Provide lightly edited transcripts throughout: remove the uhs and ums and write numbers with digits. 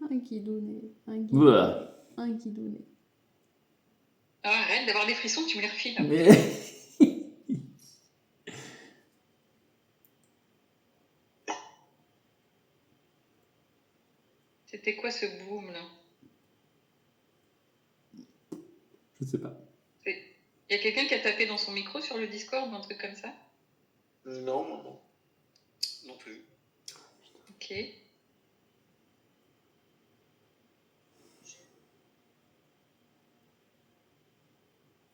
Un guidounet. Ouah. Un guidounet. Ah, arrête d'avoir des frissons, tu me les refiles. Mais... C'était quoi ce boom là? Je sais pas. Il y a quelqu'un qui a tapé dans son micro sur le Discord ou un truc comme ça? Non, moi non. Non plus. Ok.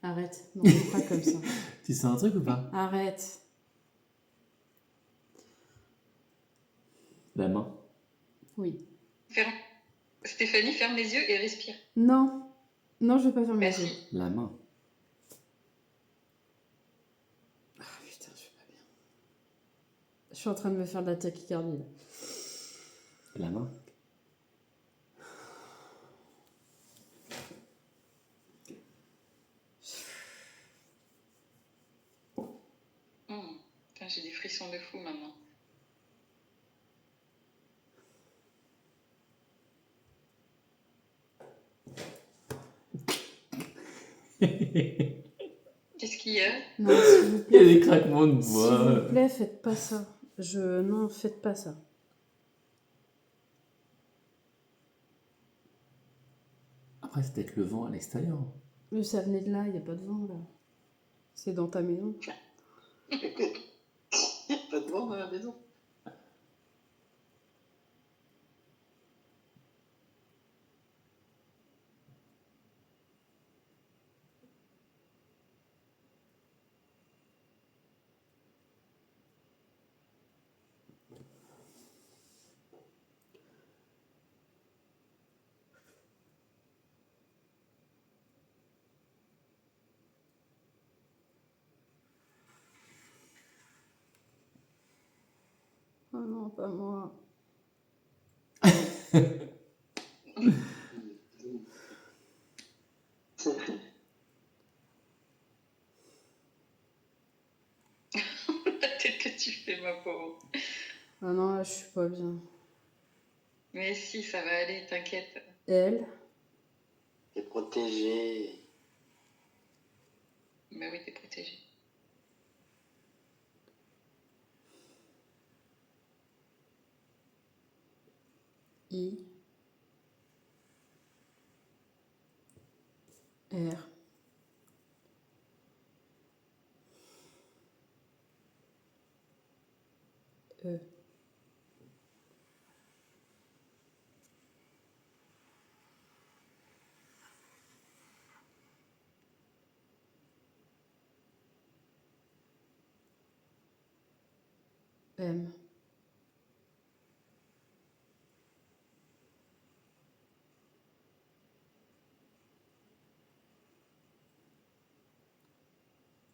Arrête, non, c'est pas comme ça. Tu sens un truc ou pas? Arrête. La main. Oui. Stéphanie, ferme les yeux et respire. Non. Non, je vais pas fermer les yeux. Merci. La main. Ah putain, je vais pas bien. Je suis en train de me faire de la tachycardie là. La main. Putain, j'ai des frissons de fou maintenant. Qu'est-ce qu'il y a? Non, s'il vous Il y a plaît. des craquements de S'il bois. vous plaît, faites pas ça. Non, faites pas ça. Après, c'est peut-être le vent à l'extérieur. Mais ça venait de là, il n'y a pas de vent là. C'est dans ta maison. Pas de vent dans la maison. Oh non, pas moi. La tête que tu fais, ma pauvre. Ah non, là, je suis pas bien. Mais si, ça va aller, t'inquiète. Elle, T'es protégé. Mais oui, t'es protégée. I, R, E, M,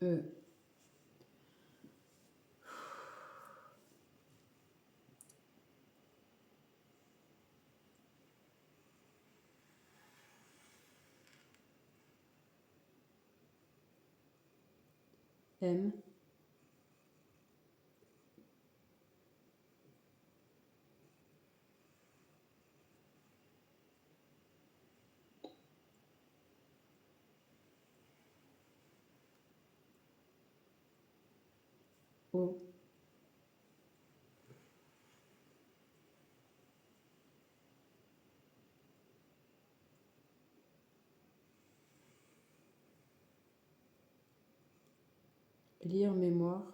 E, M, O, lire mémoire,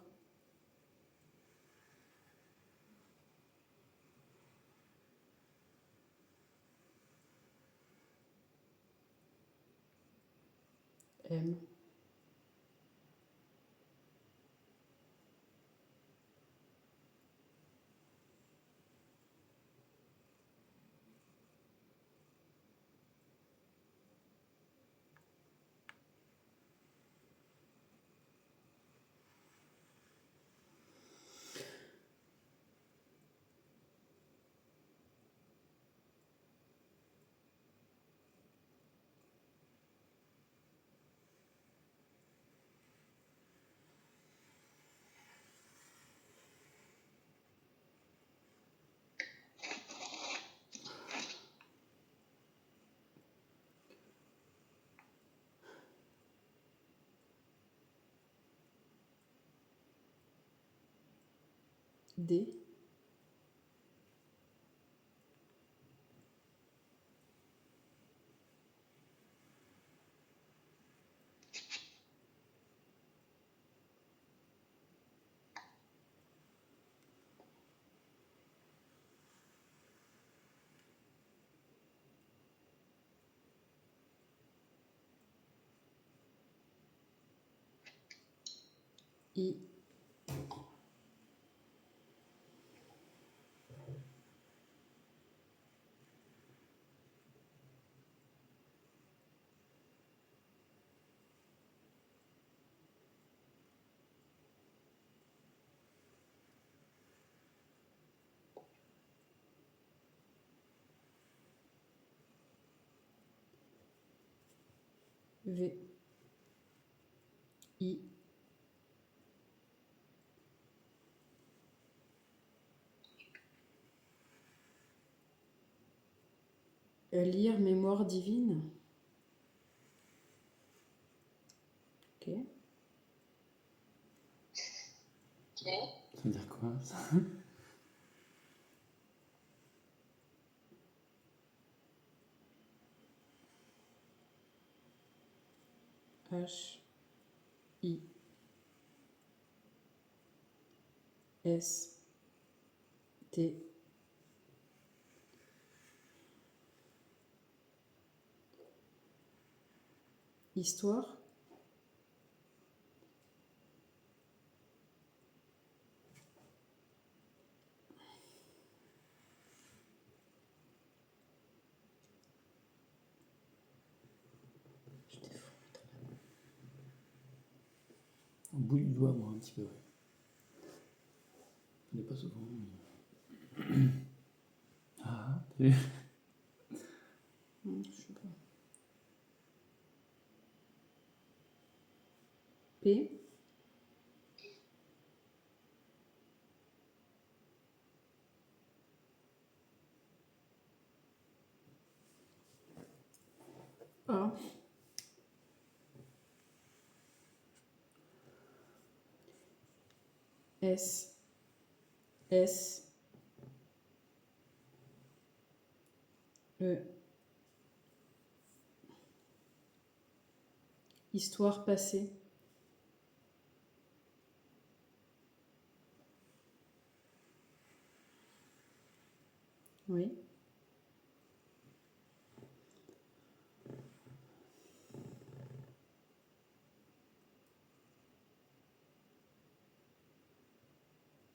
M, D. I. V. I. Lire Mémoire divine. Ok. Ok. Ça veut dire quoi ça? H. I. S. T. Histoire. Je défends. Au bout du doigt, moi, un petit peu. Je l'ai pas souvent. Mais... Ah, t'as vu? Je sais pas. P. A. S. S. E. Histoire passée. Oui.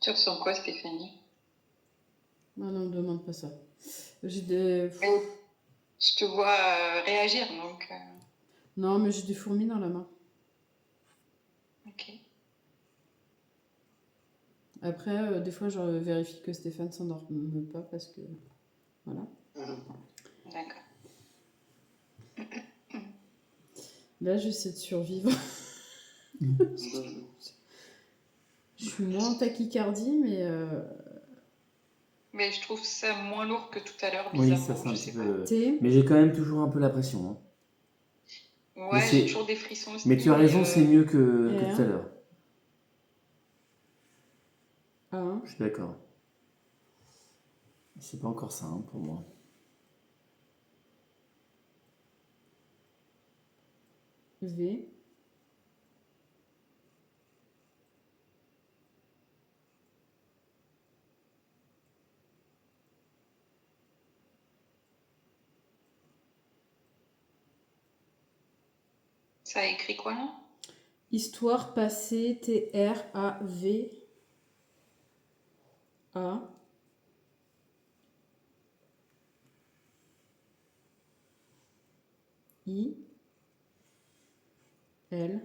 Tu ressens quoi, Stéphanie? Non, non, me demande pas ça. J'ai des... Mais je te vois réagir, donc... Non, mais j'ai des fourmis dans la main. Ok. Après, des fois, je vérifie que Stéphane s'endorme pas parce que... Voilà. D'accord. Là, j'essaie de survivre. Je suis moins en tachycardie, mais... Mais je trouve ça moins lourd que tout à l'heure, Oui, bizarrement. ça c'est un Je petit sais peu. T. Mais j'ai quand même toujours un peu la pression. Hein. pas. Mais Ouais, j'ai c'est- toujours des frissons aussi. Mais tu as raison, c'est mieux que R. tout à l'heure. A. Je suis d'accord. C'est pas encore ça hein, pour moi. V. Ça a écrit quoi, là? Histoire passée. T-R-A-V. A. I. L.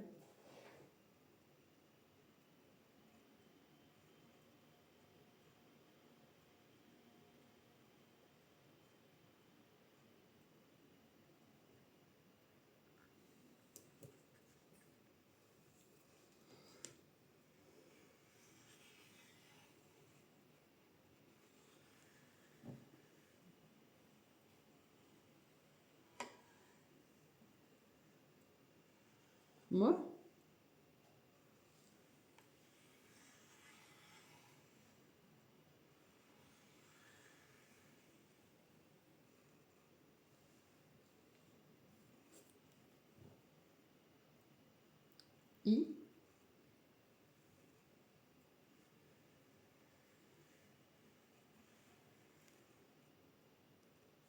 Moi? I.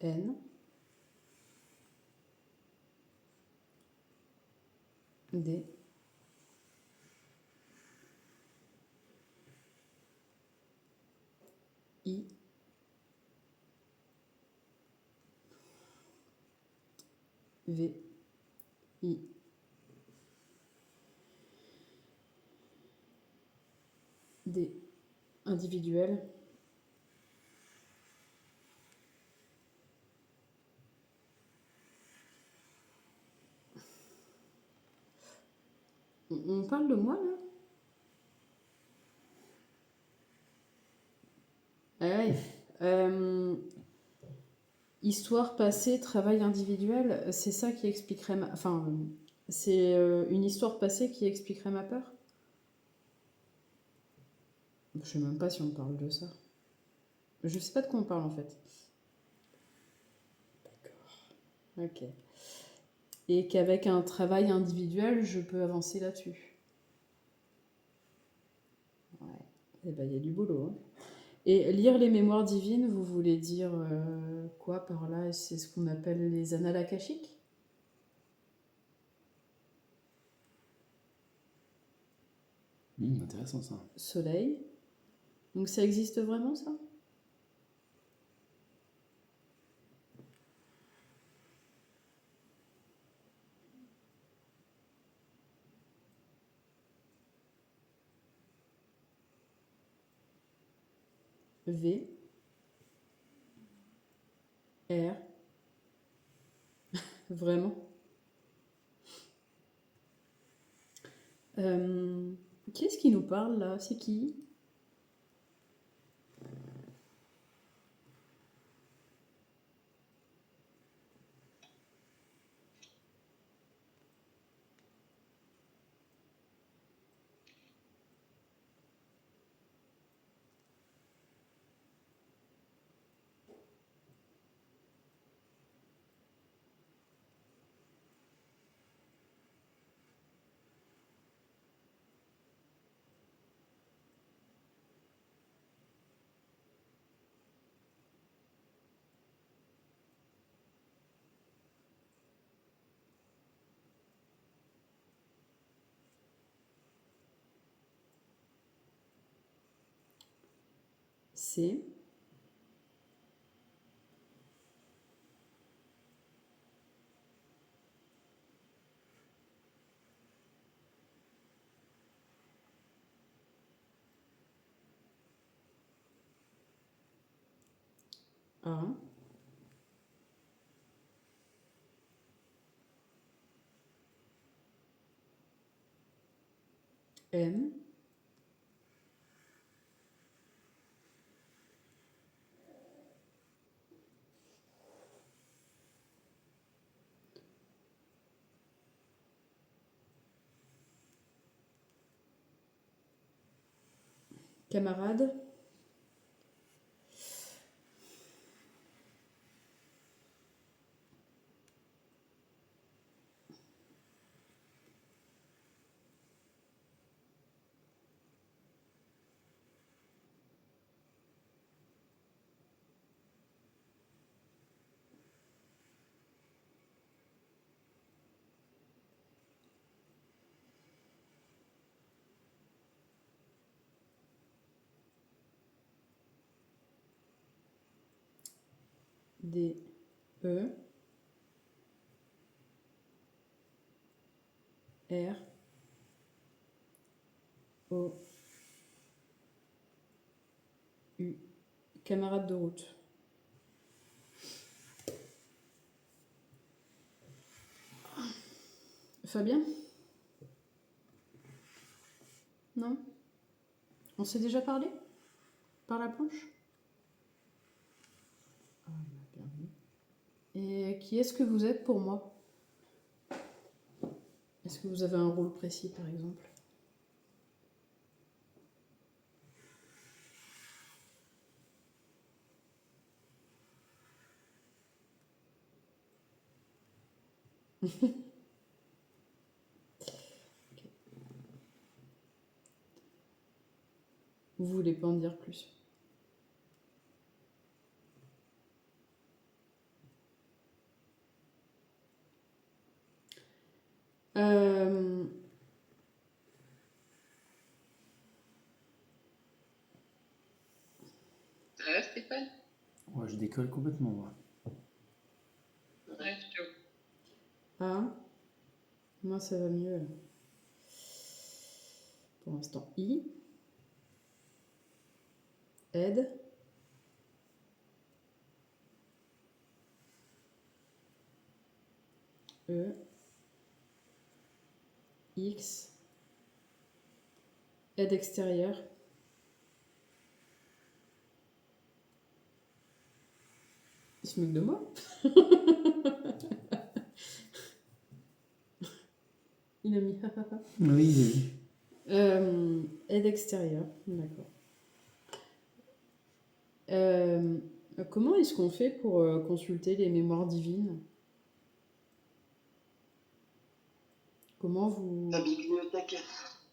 N. D. I. V. I. D. Individuel. On parle de moi là? Ah ouais. Histoire passée, travail individuel, c'est ça qui expliquerait ma... Enfin, c'est une histoire passée qui expliquerait ma peur? Je sais même pas si on parle de ça. Je sais pas de quoi on parle en fait. D'accord. Ok. Et qu'avec un travail individuel, je peux avancer là-dessus. Ouais. Eh ben, il y a du boulot, hein. Et lire les mémoires divines, vous voulez dire quoi par là? C'est ce qu'on appelle les annales akashiques? Intéressant ça. Soleil. Donc ça existe vraiment ça? V. R. Vraiment? Qui est-ce qui nous parle là? C'est qui? C. A. M. Camarade. D. E. R. O. U. Camarade de route. Fabien? Non? On s'est déjà parlé? Par la planche? Ah, il m'a bien vu. Et qui est-ce que vous êtes pour moi? Est-ce que vous avez un rôle précis par exemple? Vous voulez pas en dire plus? Euh, Ça va, Stéphane? Ouais, je décolle complètement, moi. Ouais, je te... A. Moi, ça va mieux. Là. Pour l'instant, I. Aide. E. X. Aide extérieure. Il se moque de moi? Il a mis Oui, j'ai vu. aide extérieure, d'accord. Comment est-ce qu'on fait pour consulter les mémoires divines? Comment vous... La bibliothèque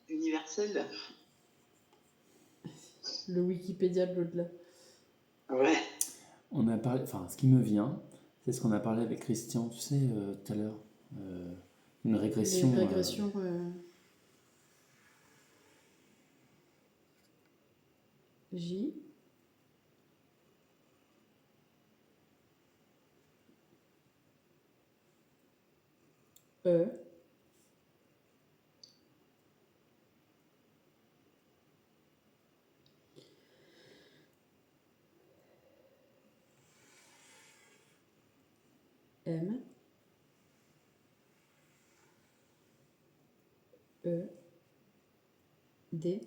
universelle. Le Wikipédia de l'au-delà. Ouais. On a parlé, enfin, ce qui me vient, c'est ce qu'on a parlé avec Christian, tu sais, tout à l'heure. Une régression. Les régressions... J. E. M. E. D.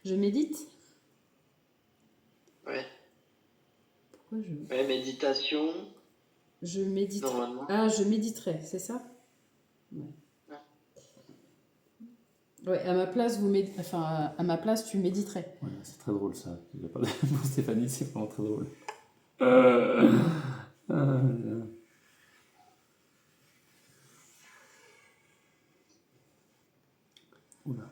Je médite? Ouais. Pourquoi je... Ouais, méditation, Je méditerai. normalement. Ah, je méditerai, c'est ça? Ouais. Ouais, à ma place, enfin, à ma place, tu méditerais. Ouais, c'est très drôle ça. Il y a pas de... Pour Stéphanie, c'est vraiment très drôle. Oula.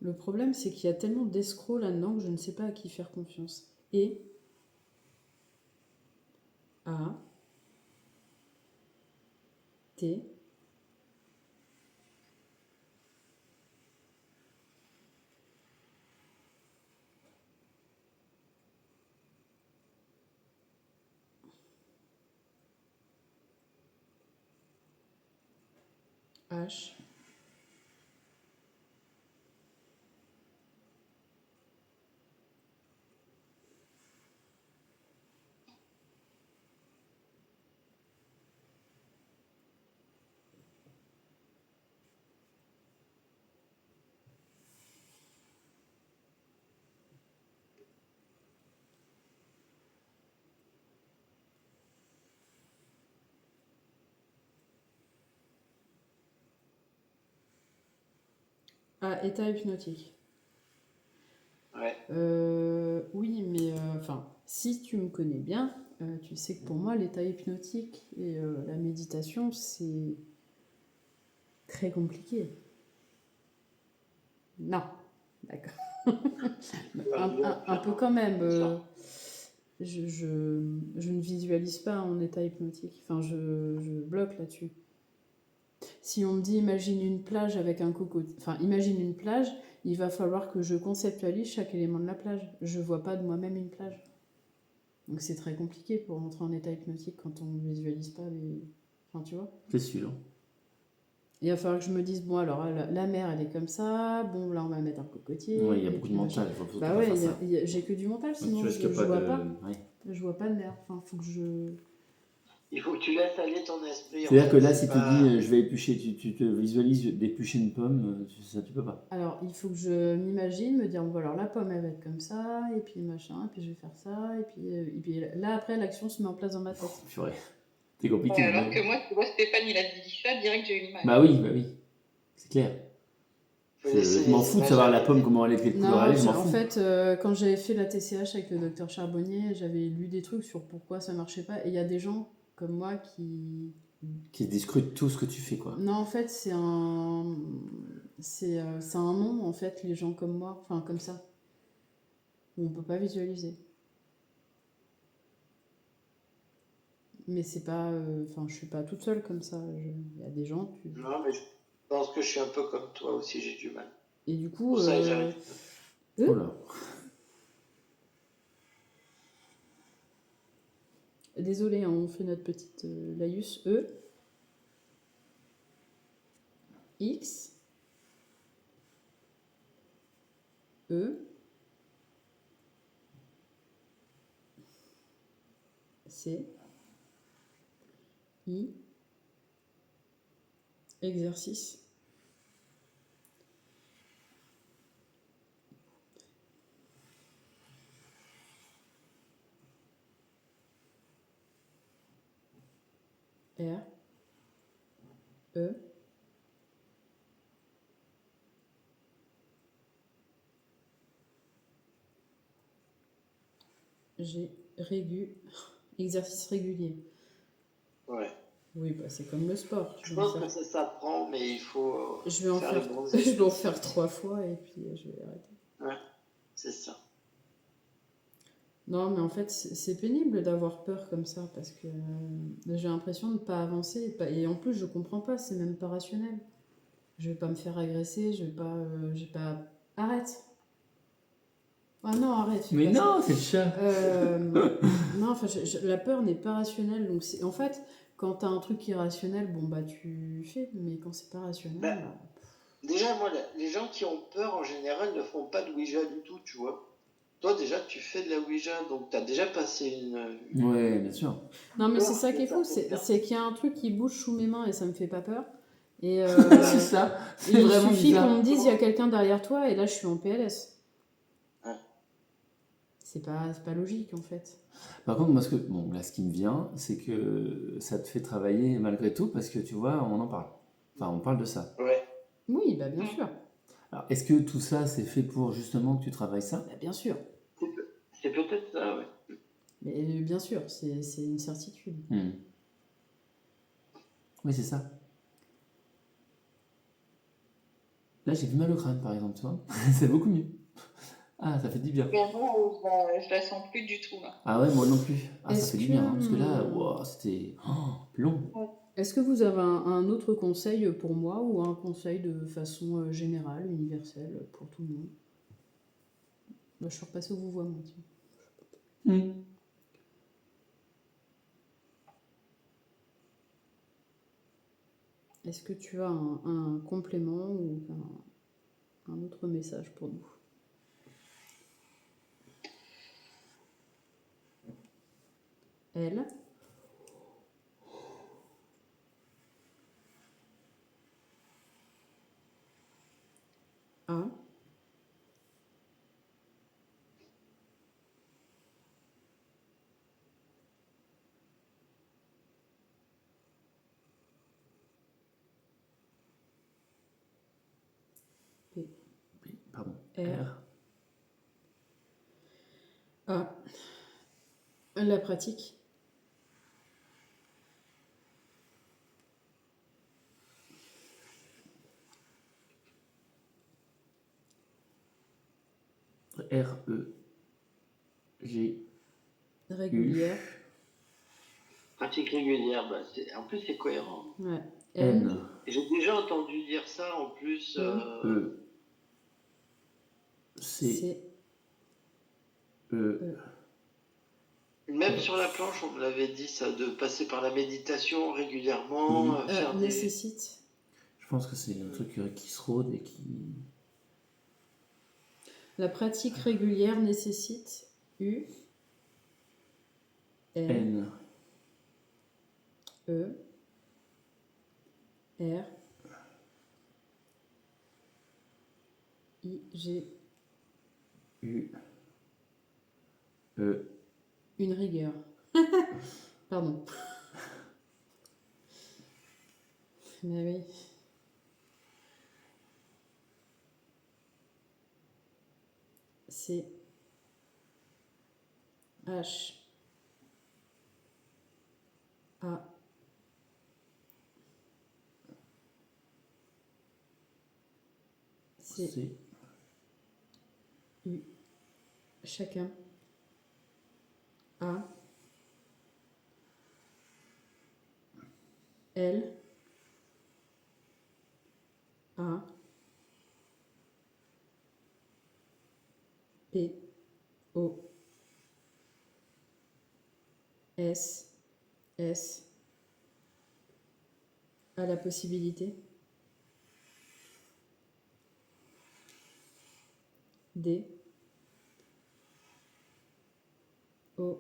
Le problème, c'est qu'il y a tellement d'escrocs là-dedans que je ne sais pas à qui faire confiance. Et A T H A état hypnotique. Ouais. Oui, mais enfin, si tu me connais bien, tu sais que pour moi, l'état hypnotique et la méditation, c'est très compliqué. Non, d'accord. Un peu quand même. Je ne visualise pas en état hypnotique. Enfin, je bloque là-dessus. Si on me dit imagine une plage avec un cocotier, enfin imagine une plage, il va falloir que je conceptualise chaque élément de la plage. Je vois pas de moi-même une plage. Donc c'est très compliqué pour rentrer en état hypnotique quand on ne visualise pas les... Enfin, tu vois. C'est sûr. Il va falloir que je me dise, bon alors la mer elle est comme ça, bon là on va mettre un cocotier. Ouais, il y a et beaucoup puis de machin. mental. Faut Bah pas ouais, faire ça. j'ai que du mental, Donc, sinon tu je risques pas vois de... pas. Ouais. Je vois pas de mer. Enfin, faut que je... Il faut que tu laisses aller ton esprit. en C'est-à-dire fait, que là, c'est si tu pas- dis je vais éplucher, tu te visualises d'éplucher une pomme, ça tu peux pas. Alors, il faut que je m'imagine, me dire, bon, alors la pomme, elle va être comme ça, et puis machin, et puis je vais faire ça, et puis là, après, l'action se met en place dans ma tête. Oh, purée. C'est compliqué. Et alors mais- que moi, tu vois, Stéphane, il a dit ça, direct, j'ai une image. Bah oui. C'est clair. faut laisser Je m'en les fous de images savoir la arriver. pomme, comment elle est, de quelle couleur elle est, je m'en en fous. fait, quand j'avais fait la TCH avec le docteur Charbonnier, j'avais lu des trucs sur pourquoi ça marchait pas, et il y a des gens, comme moi qui... Qui scrute tout ce que tu fais, quoi. Non, en fait, c'est un nom, en fait, les gens comme moi, enfin comme ça. On peut pas visualiser. Mais c'est pas... Enfin, je suis pas toute seule comme ça. Il y a des gens... Non, mais je pense que je suis un peu comme toi aussi, j'ai du mal. Et du coup... Pour ça, j'arrive. Oh là. Désolé, hein, on fait notre petite laïus. E. X. E. C. I. Exercice. R. E. G. Exercice régulier. Ouais. Oui, bah, c'est comme le sport. Je pense que ça s'apprend, mais il faut Je vais en faire faire, les bons je vais en exercices. faire 3 fois et puis je vais arrêter. Ouais, c'est ça. Non, mais en fait, c'est pénible d'avoir peur comme ça parce que j'ai l'impression de ne pas avancer. Et en plus, je comprends pas, c'est même pas rationnel. Je vais pas me faire agresser, je vais pas. Arrête! Ah non, arrête! fais Mais pas ça. non, c'est le chat. Non, enfin, la peur n'est pas rationnelle. Donc en fait, quand t'as un truc qui est rationnel, bon bah tu fais, mais quand c'est pas rationnel, Bah, bah, Déjà, moi, les gens qui ont peur, en général, ne font pas de Ouija du tout, tu vois. Toi, déjà, tu fais de la Ouija, donc tu as déjà passé une Ouais, bien sûr. non, mais c'est peur ça que qui est ça fou, peut faire. c'est qu'il y a un truc qui bouge sous mes mains et ça me fait pas peur. Et C'est ça. C'est il vraiment suffit qu'on bizarre. me dise il y a quelqu'un derrière toi et là je suis en PLS. Ouais. C'est pas logique en fait. Par contre, moi, bon, là, ce qui me vient, c'est que ça te fait travailler malgré tout parce que tu vois, on en parle. Enfin, on parle de ça. Ouais. Oui, bah bien sûr. Alors, est-ce que tout ça, c'est fait pour justement que tu travailles ça? Bah, bien sûr. C'est peut-être ça, ouais. Mais bien sûr, c'est une certitude. Hmm. Oui, c'est ça. Là, j'ai du mal au crâne, par exemple, tu vois. C'est beaucoup mieux. Ah, ça fait du bien. Ben moi, je la sens plus du tout, là. Ah ouais, moi non plus. Ah, ça Est-ce fait du que, bien, hein, parce que là, wow, c'était long. est-ce que vous avez un autre conseil pour moi ou un conseil de façon générale, universelle, pour tout le monde? Bah, je suis repassée au vouvoiement, tiens. Hmm. Est-ce que tu as un complément ou un autre message pour nous? Elle. A. P. Pardon. R. A. La pratique. R-E-G. Régulière. Pratique régulière, bah, en plus, c'est cohérent. Ouais. N. N. Et j'ai déjà entendu dire ça, en plus. E. C. C. E. Même sur la planche, on me l'avait dit, ça, de passer par la méditation régulièrement, faire des... Nécessite. Je pense que c'est un truc qui se rôde et qui... La pratique régulière nécessite U. N. N. E. R. I. G. U. E. Une rigueur. Pardon. Mais oui. C. H. A. C. C'est U. Chacun. A. L. A. P. O. S. S. A la possibilité. D. O.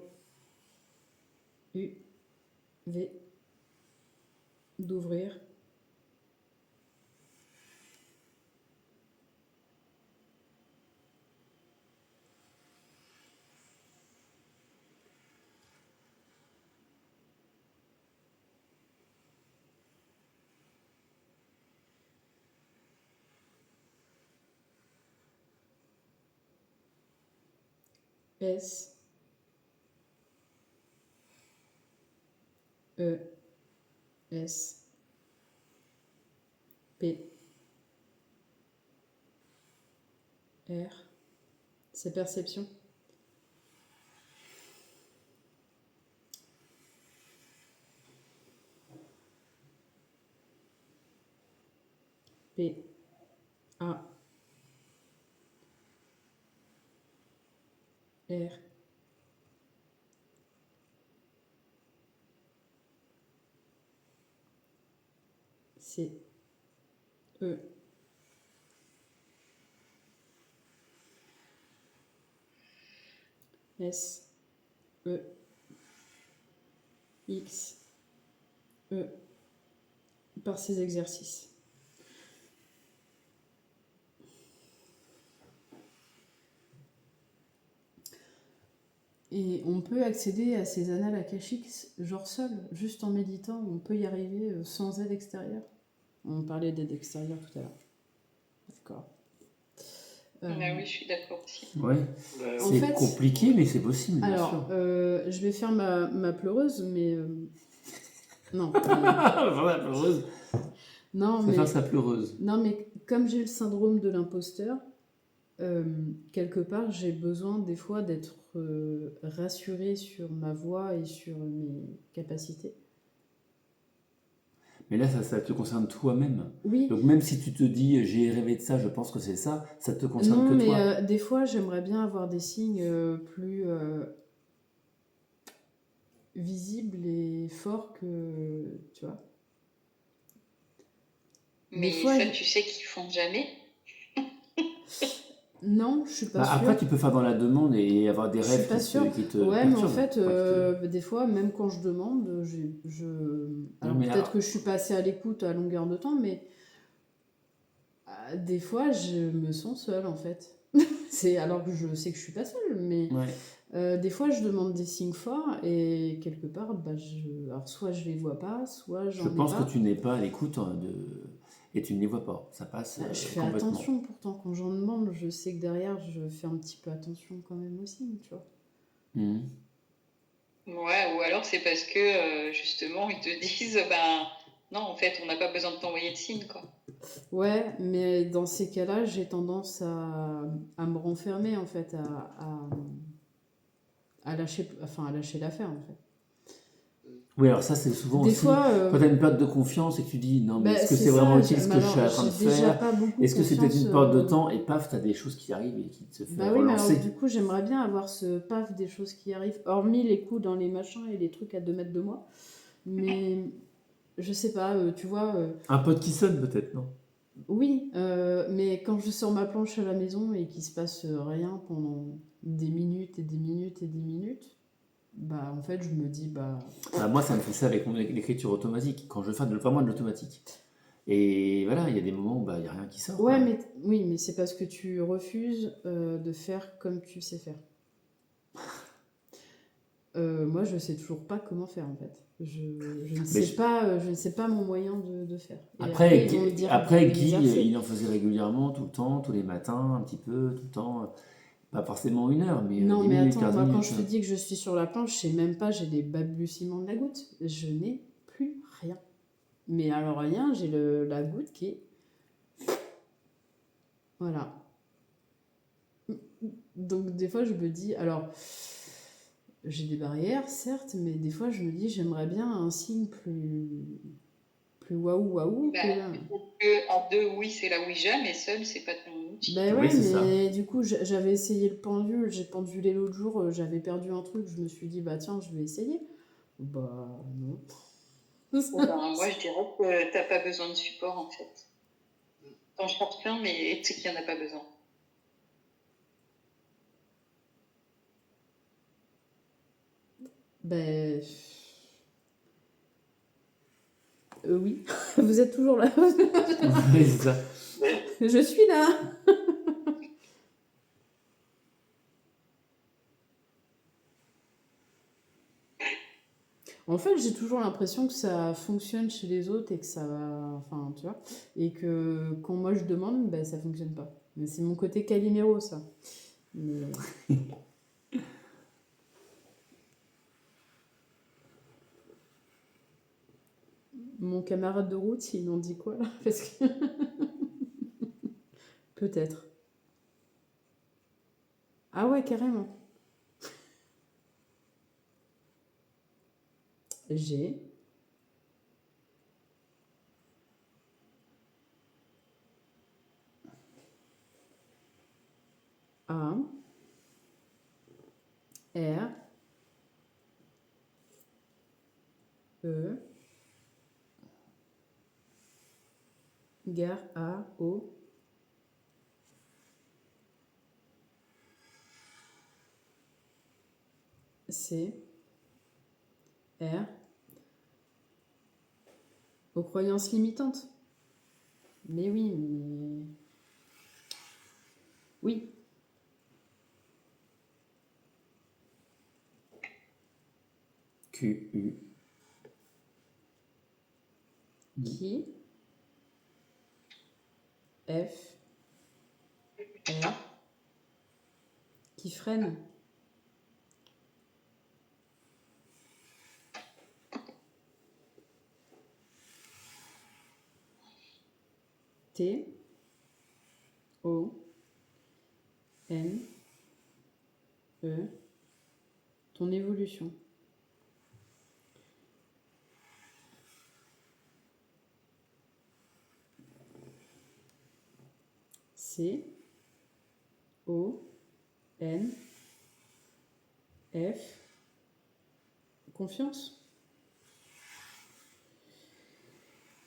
U. V. D'ouvrir. S. E. S. P. R. C'est perception. P. A. R. C. E. S. E. X. E. Par ces exercices. Et on peut accéder à ces annales akashiques genre seul, juste en méditant, on peut y arriver sans aide extérieure. On parlait d'aide extérieure tout à l'heure. D'accord. Ah oui, je suis d'accord aussi. ouais. En C'est fait- compliqué, mais c'est possible, bien Alors, sûr. je vais faire ma pleureuse, mais... non. Voilà, pleureuse. Non, Ça mais... faire sa pleureuse. Non, mais comme j'ai le syndrome de l'imposteur, quelque part, j'ai besoin des fois d'être rassurée sur ma voix et sur mes capacités. Mais là, ça te concerne toi-même. Oui, Donc même si tu te dis j'ai rêvé de ça, je pense que c'est ça, ça te concerne non, que mais toi. des fois, j'aimerais bien avoir des signes plus visibles et forts que, tu vois. Mais fois, ça, il- tu sais qu'ils font jamais. Non, je suis pas Bah, sûre. après, tu peux faire dans la demande et avoir des Je suis rêves pas qui sûre. te Ouais, mais en perturbent. fait, Enfin, des fois, même quand je demande, alors mais peut-être alors- que je suis pas assez à l'écoute à longueur de temps, mais des fois, je me sens seule, en fait. C'est alors que je sais que je suis pas seule, mais Ouais. des fois, je demande des signes forts et quelque part, bah, alors soit je les vois pas, soit Je j'en ai pense pas. que tu n'es pas à l'écoute et tu ne les vois pas. Ça passe Je fais complètement. attention pourtant quand j'en demande, je sais que derrière, je fais un petit peu attention quand même aussi, tu vois. Mhm. Ouais, ou alors c'est parce que justement, ils te disent, ben non, en fait, on n'a pas besoin de t'envoyer de signes, quoi. Ouais, mais dans ces cas-là, j'ai tendance à me renfermer, en fait, à lâcher l'affaire, en fait. Oui, alors ça, c'est souvent Des aussi fois, quand tu as une perte de confiance et que tu dis non, mais bah, est-ce que c'est c'est vraiment ça, utile ce que je suis en train de j'ai déjà faire? pas beaucoup Est-ce que c'est peut-être confiance, une perte de temps et paf, tu as des choses qui arrivent et qui te font Bah oui, mais alors, relancer. du coup, j'aimerais bien avoir ce paf des choses qui arrivent, hormis les coups dans les machins et les trucs à 2 mètres de moi. Mais je sais pas, tu vois, Un pote qui sonne peut-être, non? oui, mais quand je sors ma planche à la maison et qu'il se passe rien pendant des minutes et des minutes et des minutes, bah en fait, je me dis, bah Bah, moi, ça me fait ça avec l'écriture automatique, quand je fais vraiment de l'automatique. Et voilà, il y a des moments où bah, il n'y a rien qui sort. ouais, quoi. mais oui, mais c'est parce que tu refuses de faire comme tu sais faire. Moi, je sais toujours pas comment faire en fait. Je ne sais je- pas, je ne sais pas mon moyen de faire. Et Après, ils vont me dire après de Guy, l'exercer. il en faisait régulièrement, tout le temps, tous les matins, un petit peu, tout le temps. Pas forcément 1 heure, mais Non, 10 mais minutes, attends, 15 moi, quand minutes. je te dis que je suis sur la planche, je sais même pas, j'ai des balbutiements de la goutte. Je n'ai plus rien. Mais alors, rien, j'ai la goutte qui est. Voilà. Donc, des fois, je me dis, alors, j'ai des barrières, certes, mais des fois, je me dis, j'aimerais bien un signe plus waouh waouh Bah, que là. à deux, oui, c'est la Ouija, mais seul, c'est pas ton outil. Ben Oui, ouais, c'est ça. mais du coup, j'avais essayé le pendule, j'ai pendulé l'autre jour, j'avais perdu un truc, je me suis dit, bah tiens, je vais essayer. Bah non. Bon, ben, moi, je dirais que t'as pas besoin de support, en fait. T'en cherches plein, mais tu sais qu'il n'y en a pas besoin. Ben. Oui, vous êtes toujours là. Oui, c'est ça. Mais Je suis là. En fait, j'ai toujours l'impression que ça fonctionne chez les autres et que ça va. Enfin, tu vois. Et que quand moi je demande, ben ça fonctionne pas. Mais c'est mon côté Calimero, ça. Mais... Mon camarade de route, il en dit quoi là? Parce que. Peut-être. Ah ouais, carrément. J'ai. A. R. E. Gare A. O. C. R. Aux croyances limitantes. Mais oui, mais. Oui. Q, U. Qui. F. R. Qui freine. T. O. N. E. Ton évolution. C. O. N. F. Confiance.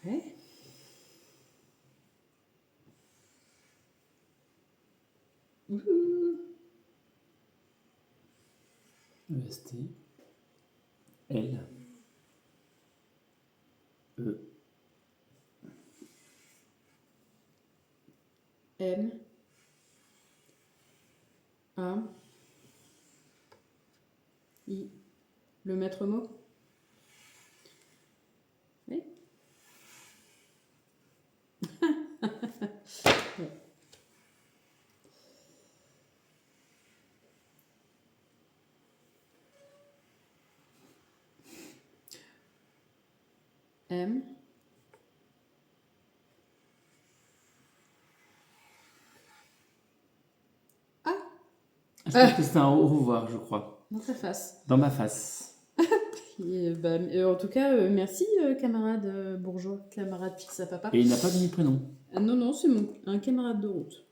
Ouais. Ouh. EST. L. E. M. A. I. Le maître mot. Oui. Ouais. M. Je pense que c'est un au revoir, je crois. Dans ta face. Dans ma face. Et, bah, en tout cas, merci, camarade bourgeois, camarade fixe à papa. Et il n'a pas de prénom. Ah, non, non, c'est un camarade de route.